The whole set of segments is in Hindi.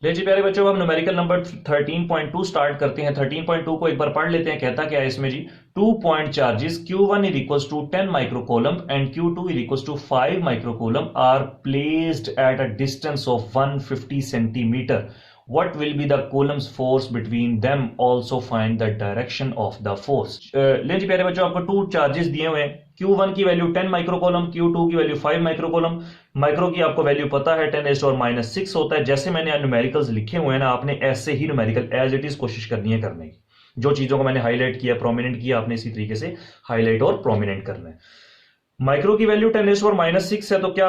ले जी प्यारे बच्चों, हम न्यूमेरिकल नंबर 13.2 स्टार्ट करते हैं। 13.2 को एक बार पढ़ लेते हैं। कहता क्या है इसमें जी, 2 point charges Q1 is equal to 10 microcoulomb and Q2 is equal to 5 microcoulomb are placed at a distance of 150 centimetre. What will be the Coulomb's force between them? Also find the direction of the force. ले जी प्यारे बच्चों, आपको टू चार्जेस दिए हुए हैं। Q1 की वैल्यू 10 माइक्रोकोलम, Q2 की वैल्यू 5 माइक्रोकोलम। माइक्रो की आपको वैल्यू पता है 10⁻⁻6 होता है। जैसे मैंने न्यूमेरिकल्स लिखे हुए हैं ना, आपने ऐसे ही न्यूमेरिकल एज इट इज कोशिश करनी है करने की। जो चीजों को मैंने हाईलाइट किया, प्रोमिनेंट किया, आपने इसी तरीके से हाईलाइट और प्रोमिनेंट करना है। माइक्रो की वैल्यू 10⁻⁻6 है, तो क्या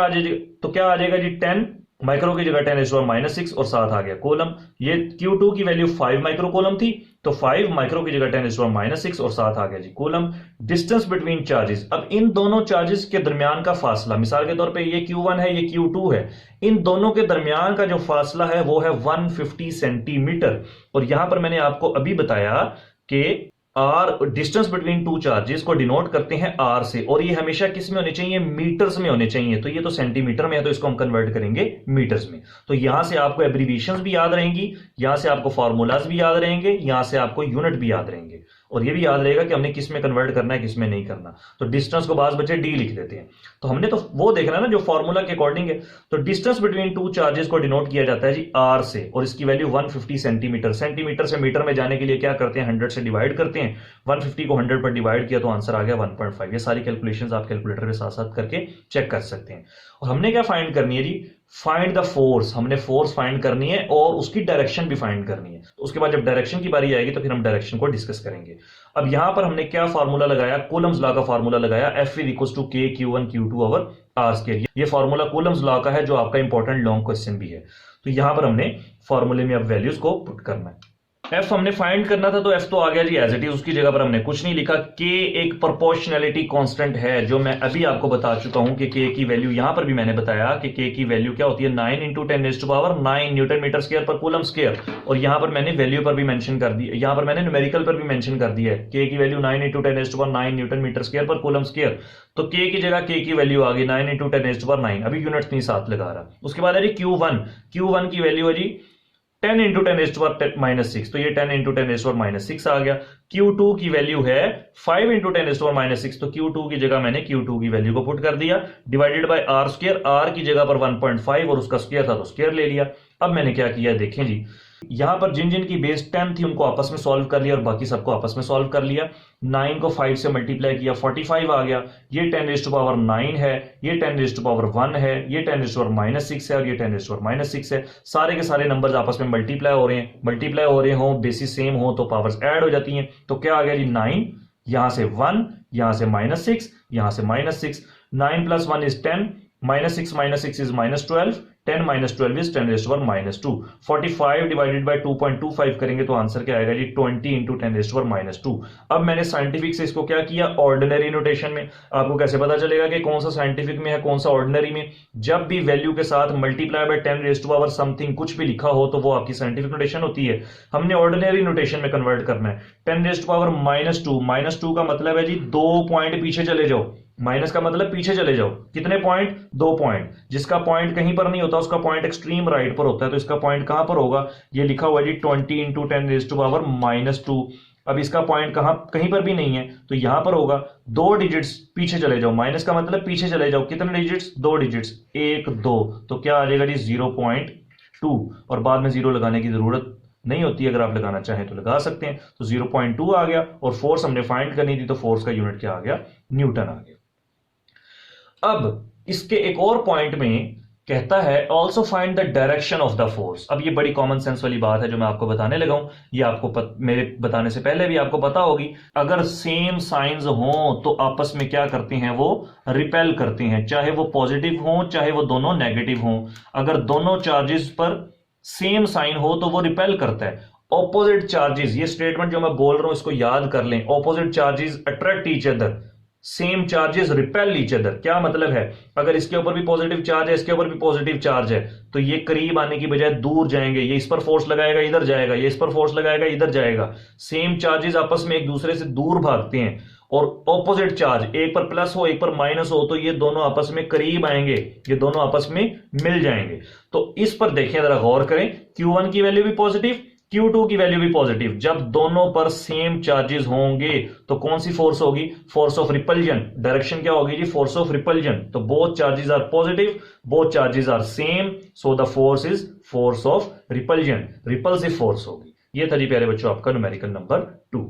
आ जाएगा जी 10 माइक्रो की जगह 10⁻⁻6 और साथ आ गया कोलम। ये Q2 की वैल्यू 5 माइक्रोकोलम थी, तो 5 माइक्रो की जगह 10⁻⁻6 और साथ आ गया जी कोलम। डिस्टेंस बिटवीन चार्जेस, अब इन दोनों चार्जेस के दरमियान का फासला, मिसाल के तौर पे ये Q1 है, ये Q2 है, इन दोनों के दरमियान का जो फासला है वो है 150 सेंटीमीटर। और यहां पर मैंने आपको अभी बताया कि R, distance between two charges को डिनोट करते हैं आर से, और ये हमेशा किस में होने चाहिए? मीटर्स में होने चाहिए। तो ये तो सेंटीमीटर में है, तो इसको हम कन्वर्ट करेंगे मीटर्स में। तो यहां से आपको एब्रीविएशंस भी याद रहेंगी, यहां से आपको फॉर्मूलाज भी याद रहेंगे, यहां से आपको यूनिट भी याद रहेंगे, और ये भी याद रहेगा कि हमने किस में कन्वर्ट करना है, किस में नहीं करना। तो डिस्टेंस को बाज बच्चे डी लिख देते हैं। तो हमने तो वो देखना है ना जो फॉर्मूला के अकॉर्डिंग है। तो डिस्टेंस बिटवीन टू चार्जेस को डिनोट किया जाता है जी आर से, और इसकी वैल्यू 150 सेंटीमीटर। सेंटीमीटर से मीटर में जाने के लिए क्या करते हैं? 100 से डिवाइड करते हैं। 150 को 100 पर डिवाइड किया तो आंसर आ गया 1.5। ये सारी कैलकुलेशंस आप कैलकुलेटर के साथ साथ करके चेक कर सकते हैं। और हमने क्या फाइंड करनी है जी? Find the force. हमने फोर्स फाइंड करनी है और उसकी डायरेक्शन भी फाइंड करनी है। तो उसके बाद जब डायरेक्शन की बारी आएगी तो फिर हम डायरेक्शन को डिस्कस करेंगे। अब यहां पर हमने क्या फार्मूला लगाया? कूलम्स लॉ का फार्मूला लगाया, F is equal to K Q1 Q2 over R square. ये फार्मूला कूलम्स लॉ का है, जो आपका इंपॉर्टेंट लॉन्ग क्वेश्चन भी है। तो यहां पर हमने फार्मूले में अब वैल्यूज को पुट करना है। एफ हमने फाइंड करना था, तो एफ तो आ गया जी एज इट इज, उसकी जगह पर हमने कुछ नहीं लिखा। के एक प्रोपोर्शनैलिटी कांस्टेंट है, जो मैं अभी आपको बता चुका हूं कि के की वैल्यू, यहां पर भी मैंने बताया कि के की वैल्यू क्या होती है? 9 × 10⁻⁹ न्यूटन मीटर स्क्वायर पर कूलम स्क्वायर। और यहां पर मैंने वैल्यू पर भी मेंशन कर दी, यहां पर मैंने न्यूमेरिकल पर भी मेंशन कर दिया है। के की वैल्यू 9 × 10⁻⁹ न्यूटन मीटर स्क्वायर पर कूलम स्क्वायर। तो के की जगह के की वैल्यू आ गई 9 × 10⁻⁹। अभी यूनिट नहीं साथ लगा रहा। उसके बाद है जी Q1 की वैल्यू है जी 10 × 10⁻⁻6, तो ये 10 × 10⁻⁻6 आ गया। Q2 की वैल्यू है 5 × 10⁻⁻6, तो Q2 की जगह मैंने Q2 की वैल्यू को पुट कर दिया, divided by R square. R की जगह पर 1.5 और उसका स्क्वायर था तो स्क्वायर ले लिया। अब मैंने क्या किया देखें जी, यहां पर जिन जिन की बेस 10 थी उनको आपस में सॉल्व कर लिया और बाकी सबको आपस में सॉल्व कर लिया। 9 को 5 से मल्टीप्लाई किया, 45 आ गया। ये 10⁻9 है, ये 10⁻1 है, ये 10⁻6 है और ये 10⁻6 है। सारे के सारे नंबर्स आपस में मल्टीप्लाई हो रहे हो, बेसिस सेम हो तो पावर्स ऐड हो जाती हैं। तो क्या आ गया जी 9, यहां से 1, यहां से -6, यहां से -6। 9 + 1 is 10, -6 is -12, 10 - 12 is 10⁻²। 45 divided by 2.25 करेंगे तो आंसर क्या आएगा जी 20 × 10⁻²। अब मैंने साइंटिफिक से इसको क्या किया? ऑर्डिनरी नोटेशन में। आपको कैसे पता चलेगा कि कौन सा साइंटिफिक में है, कौन सा ऑर्डिनरी में? जब भी वैल्यू के साथ मल्टीप्लाई बाय 10⁻⁻ समथिंग कुछ भी लिखा हो तो वो आपकी साइंटिफिक नोटेशन होती है। हमने ऑर्डिनरी नोटेशन में कन्वर्ट करना है। 10⁻⁻2, -2 का मतलब है जी 2 पॉइंट पीछे चले जाओ। माइनस का मतलब पीछे चले जाओ। कितने पॉइंट? 2 पॉइंट। जिसका पॉइंट कहीं पर नहीं होता उसका पॉइंट एक्सट्रीम राइट पर होता है, तो इसका पॉइंट कहां पर होगा? ये लिखा हुआ है जी 20 × 10⁻⁻2। अब इसका पॉइंट कहीं पर भी नहीं है, तो यहां पर होगा। 2 डिजिट्स पीछे चले जाओ, माइनस का मतलब पीछे चले जाओ। कितने डिजिट्स? 2 डिजिट्स, 1 2, तो क्या आ जाएगा जी 0.2। और बाद में जीरो लगाने की जरूरत नहीं होती, अगर आप लगाना चाहें तो लगा सकते हैं। तो 0.2 आ गया। और फोर्स हमने फाइंड करनी थी, तो फोर्स का यूनिट क्या आ गया? न्यूटन आ गया। अब इसके एक और पॉइंट में कहता है also find the direction of the force. अब ये बड़ी कॉमन सेंस वाली बात है जो मैं आपको बताने लगा हूं। ये आपको मेरे बताने से पहले भी आपको पता होगी। अगर सेम साइंस हो तो आपस में क्या करते हैं? वो रिपेल करते हैं, चाहे वो पॉजिटिव हो चाहे वो दोनों नेगेटिव हो। अगर दोनों चार्जेस पर सेम साइन हो तो वो रिपेल करता है। ऑपोजिट चार्जेस, ये स्टेटमेंट जो मैं बोल रहा हूं इसको याद कर लें। Opposite charges attract each other, same charges repel each other. क्या मतलब है? अगर इसके ऊपर भी पॉजिटिव चार्ज है, इसके ऊपर भी पॉजिटिव चार्ज है, तो ये करीब आने की बजाय दूर जाएंगे। ये इस पर फोर्स लगाएगा, इधर जाएगा, ये इस पर फोर्स लगाएगा, इधर जाएगा। सेम चार्जेस आपस में एक दूसरे से दूर भागते हैं। और ऑपोजिट चार्ज, एक पर प्लस हो एक पर माइनस हो, तो ये दोनों आपस में करीब आएंगे, ये दोनों आपस में मिल जाएंगे। तो इस पर देखें, जरा गौर करें, Q1 की वैल्यू भी पॉजिटिव, Q2 की वैल्यू भी पॉजिटिव। जब दोनों पर सेम चार्जेस होंगे तो कौन सी फोर्स होगी? Force of repulsion. डायरेक्शन क्या होगी जी? Force of repulsion. तो both charges are positive, both charges are same, so the force is force of repulsion, repulsive force होगी। ये था जी प्यारे बच्चों आपका न्यूमेरिकल नंबर 2।